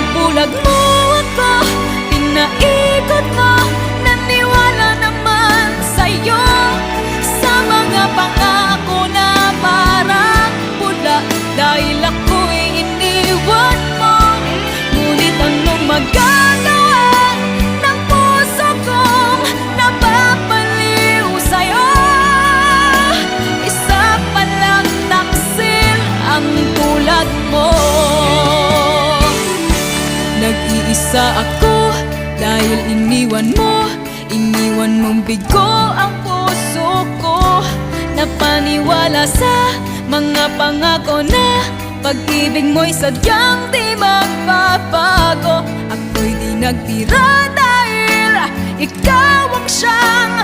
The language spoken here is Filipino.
Pinagbulag mo ako, pinaikot mo, naniwala naman sa'yo, sa mga pangako na parang pula. Dahil ako'y iniwan mo, ngunit anong magagawa ng puso kong napapaliw sa'yo? Isa palang taksil ang tulad mo. Nag-iisa ako dahil iniwan mong bigo ang puso ko. Napaniwala sa mga pangako na pag-ibig mo'y sadyang di magbabago. Ako'y di nagtira dahil ikaw ang siyang